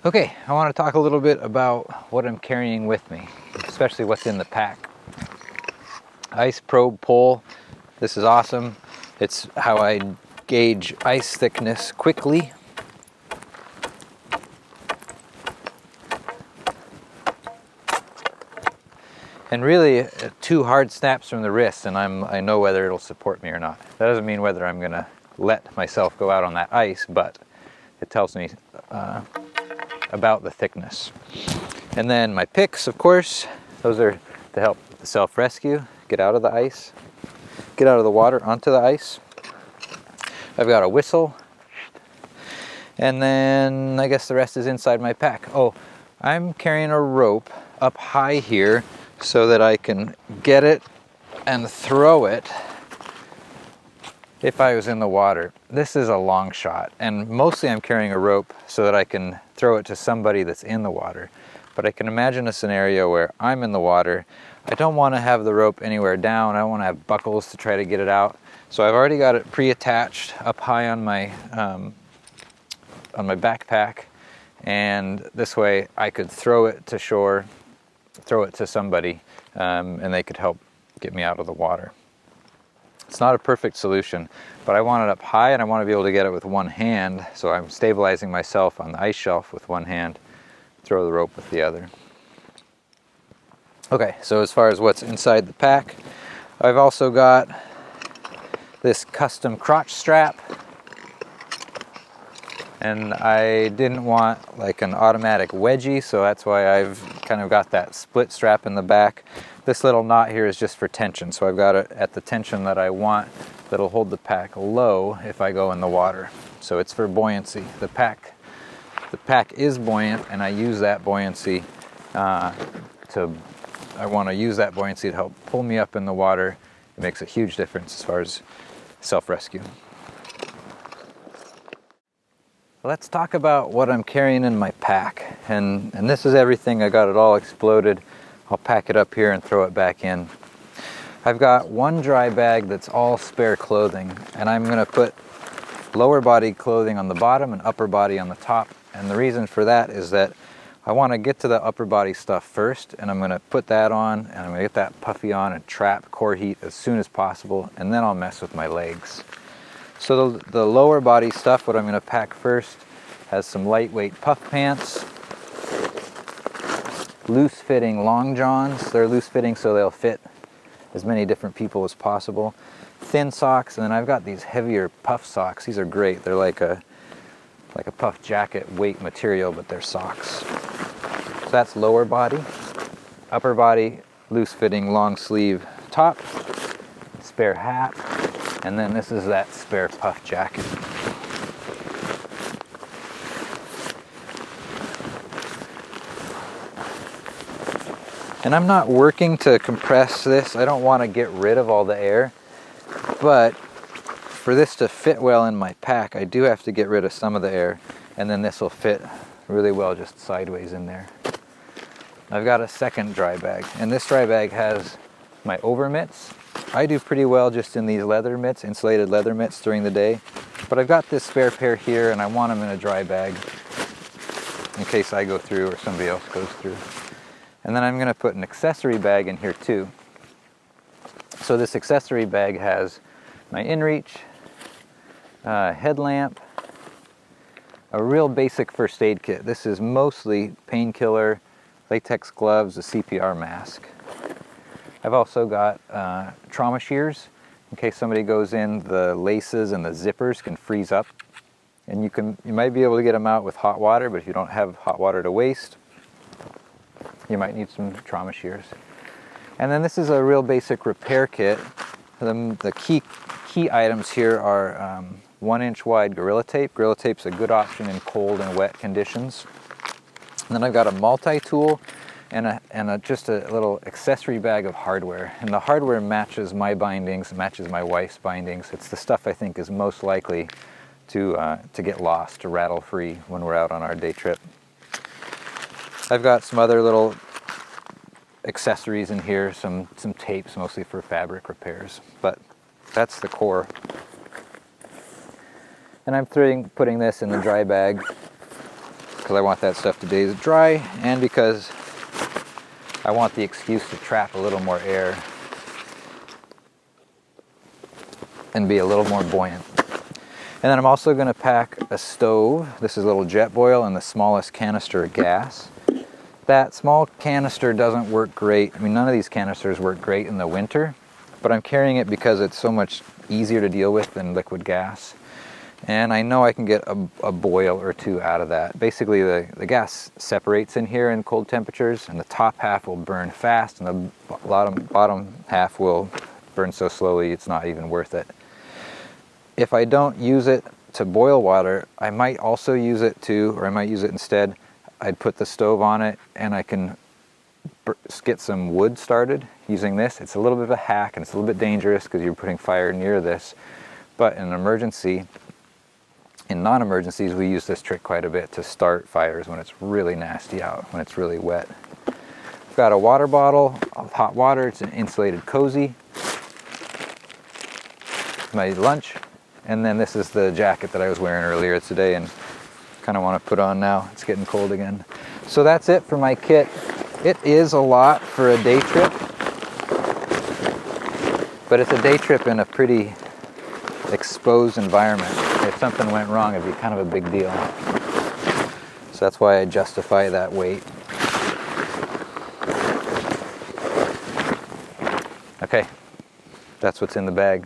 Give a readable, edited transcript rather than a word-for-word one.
Okay, I want to talk a little bit about what I'm carrying with me, especially what's in the pack. Ice probe pole. This is awesome. It's how I gauge ice thickness quickly. And really, 2 hard snaps from the wrist and I know whether it'll support me or not. That doesn't mean whether I'm going to let myself go out on that ice, but it tells me about the thickness. And then my picks, of course, those are to help the self-rescue, get out of the ice, get out of the water onto the ice. I've got a whistle, and then I guess the rest is inside my pack. Oh, I'm carrying a rope up high here so that I can get it and throw it if I was in the water. This is a long shot, and mostly I'm carrying a rope so that I can throw it to somebody that's in the water. But I can imagine a scenario where I'm in the water. I don't want to have the rope anywhere down. I don't want to have buckles to try to get it out. So I've already got it pre-attached up high on my backpack, and this way I could throw it to shore, throw it to somebody, and they could help get me out of the water. It's not a perfect solution, but I want it up high and I want to be able to get it with one hand, so I'm stabilizing myself on the ice shelf with one hand, throw the rope with the other. Okay, so as far as what's inside the pack, I've also got this custom crotch strap, and I didn't want like an automatic wedgie, so that's why I've kind of got that split strap in the back. This little knot here is just for tension, so I've got it at the tension that I want that'll hold the pack low if I go in the water. So it's for buoyancy. The pack is buoyant, and I use that buoyancy I want to use that buoyancy to help pull me up in the water. It makes a huge difference as far as self-rescue. Let's talk about what I'm carrying in my pack. And this is everything. I got it all exploded. I'll pack it up here and throw it back in. I've got one dry bag that's all spare clothing, and I'm going to put lower body clothing on the bottom and upper body on the top. And the reason for that is that I want to get to the upper body stuff first, and I'm going to put that on, and I'm going to get that puffy on and trap core heat as soon as possible, and then I'll mess with my legs. So the lower body stuff, what I'm going to pack first, has some lightweight puff pants, loose fitting long johns. They're loose fitting so they'll fit as many different people as possible. Thin socks, and then I've got these heavier puff socks. These are great. They're like a puff jacket weight material, but they're socks. So that's lower body. Upper body, loose fitting long sleeve top, spare hat, and then this is that spare puff jacket. And I'm not working to compress this. I don't want to get rid of all the air, but for this to fit well in my pack, I do have to get rid of some of the air, and then this will fit really well just sideways in there. I've got a second dry bag, and this dry bag has my over mitts. I do pretty well just in these leather mitts, insulated leather mitts during the day, but I've got this spare pair here, and I want them in a dry bag in case I go through or somebody else goes through. And then I'm going to put an accessory bag in here too. So this accessory bag has my inReach, headlamp, a real basic first aid kit. This is mostly painkiller, latex gloves, a CPR mask. I've also got trauma shears in case somebody goes in. The laces and the zippers can freeze up, and you might be able to get them out with hot water, but if you don't have hot water to waste, you might need some trauma shears. And then this is a real basic repair kit. The key items here are 1-inch wide Gorilla Tape. Gorilla Tape's a good option in cold and wet conditions. And then I've got a multi-tool and just a little accessory bag of hardware. And the hardware matches my bindings, matches my wife's bindings. It's the stuff I think is most likely to get lost, to rattle free when we're out on our day trip. I've got some other little accessories in here, some tapes, mostly for fabric repairs, but that's the core. And I'm putting this in the dry bag because I want that stuff to stay dry, and because I want the excuse to trap a little more air and be a little more buoyant. And then I'm also going to pack a stove. This is a little jet boil and the smallest canister of gas. That small canister doesn't work great. I mean, none of these canisters work great in the winter, but I'm carrying it because it's so much easier to deal with than liquid gas. And I know I can get a boil or two out of that. Basically, the gas separates in here in cold temperatures, and the top half will burn fast, and the bottom half will burn so slowly it's not even worth it. If I don't use it to boil water, I might also use it or I might use it instead. I'd put the stove on it, and I can get some wood started using this. It's a little bit of a hack, and it's a little bit dangerous because you're putting fire near this. But in an emergency, in non-emergencies, we use this trick quite a bit to start fires when it's really nasty out, when it's really wet. I've got a water bottle of hot water. It's an insulated cozy. My lunch. And then this is the jacket that I was wearing earlier today and kind of want to put on now. It's getting cold again. So that's it for my kit. It is a lot for a day trip, but it's a day trip in a pretty exposed environment. If something went wrong, it'd be kind of a big deal. So that's why I justify that weight. Okay, that's what's in the bag.